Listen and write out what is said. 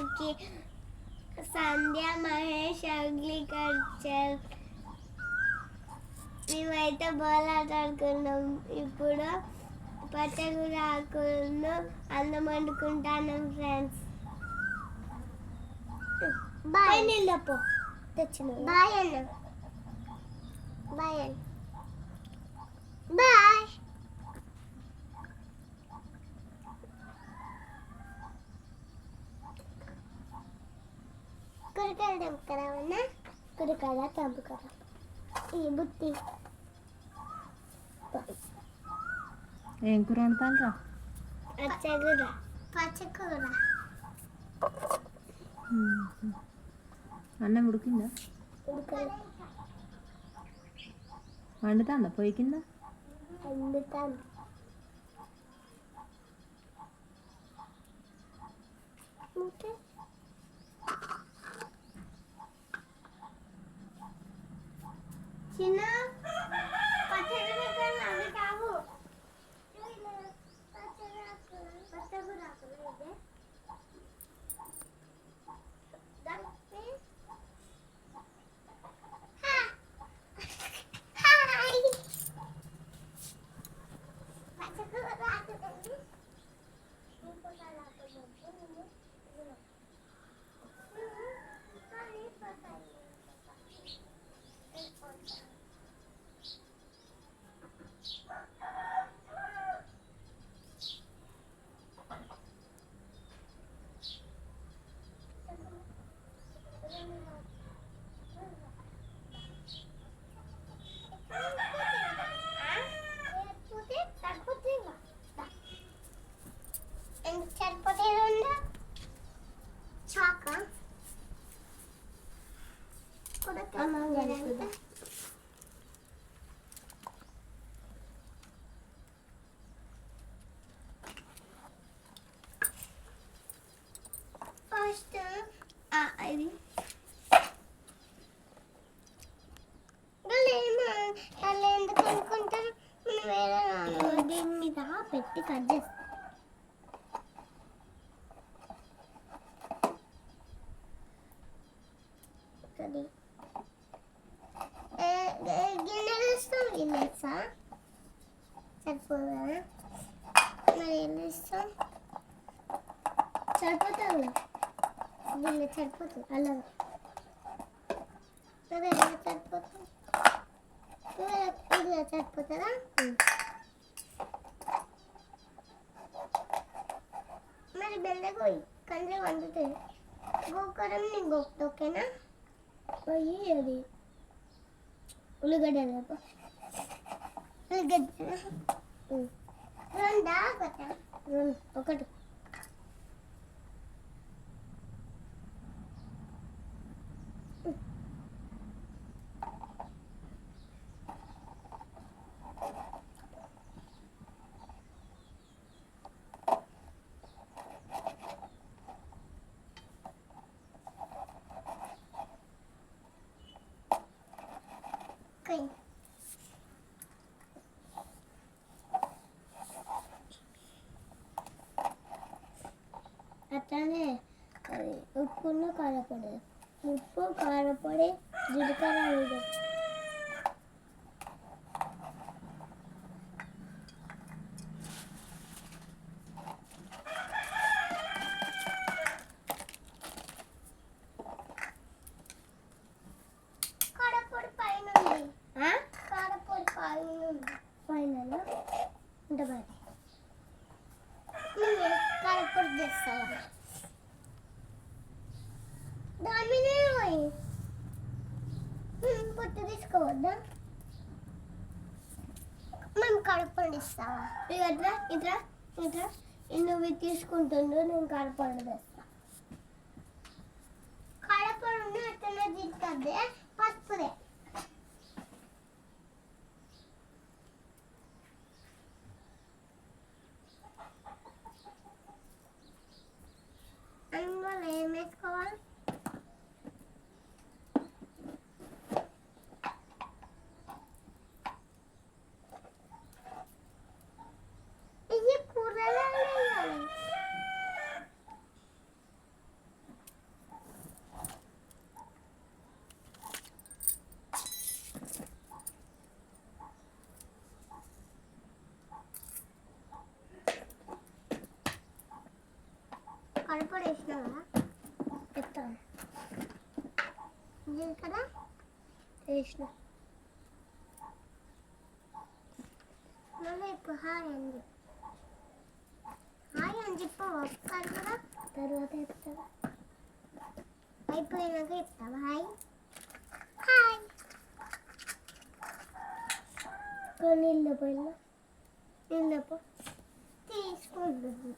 ఛానల్కి సంధ్య మహేష్ అగ్రికల్చర్. మేమైతే బోలాట ఆడుకున్నాం. ఇప్పుడు పచ్చగూర ఆకులను అన్నం వండుకుంటాను ఫ్రెండ్స్. బాయ్ నీళ్ళపో తెచ్చిన. బాయ్ అన్న. బాయ్ అన్న. బాయ్. కూరగాయలు తెంపుకరావన్నా. కూరగాయల తెంపుకరా. ఈ బుత్తి ఏం కూర వండుతాను? పచ్చకూర. పచ్చకూర. అన్నం ఉడికిందా? వండుతాందా పొయ్యి కింద? వండుతాను. చిన్న పచ్చకూర అవి కావు. పచ్చకూర ఆకులు ఫస్ట్ అది వాళ్ళు ఎందుకు అనుకుంటారు? మనం వేరే దీని మీద పెట్టి కట్ చేస్తాం. గిన్నెలు ఇస్తాం. గిన్నె ఇస్తా సరిపోదా? మరి ఏం ఇస్తాం? సరిపోతుంది. గిన్నె సరిపోతుంది. అలాగే అదే సరిపోతుంది. ఇలా సరిపోతుందా? మరి బెండకాయ కండ్లు వండుతాయి. గోకరం నీకు గొప్ప ఓకేనా? పోయి అది ఉల్లిగడ్డ రెండా ఒకటి. అట్లానే అది ఉప్పును కారపొడి. ఉప్పు కారపొడి జీలకర్ర వేయడం. కారపొడి పైన ఉంది. కారపొడి పైన ఉంటుంది. కారపొడి చేస్తావా? దాని పొట్టు తీసుకోవద్దా? మేము కారపొడి ఇస్తావా? ఇట్లా ఇట్లా ఇట్లా నువ్వు తీసుకుంటుండో నేను కారపొడి తెస్తా. కారపొడి అట్లనే తీసుకొద్దే పసుపుదే. అందువల్ల ఏం వేసుకోవాలి? ఇది కూరలో వేయాలి. కడపడు వేసినా కదా చెప్తాను కదా వేసిన మళ్ళీ ఇప్పుడు హాయ్ అని చెప్పు హాయ్ అని చెప్పావు ఒక్కసారి కూడా తర్వాత చెప్తావా అయిపోయినాక చెప్తావా హాయ్ హాయ్ నీళ్ళ పోయినా నీళ్ళ పో తీసుకుంటుంది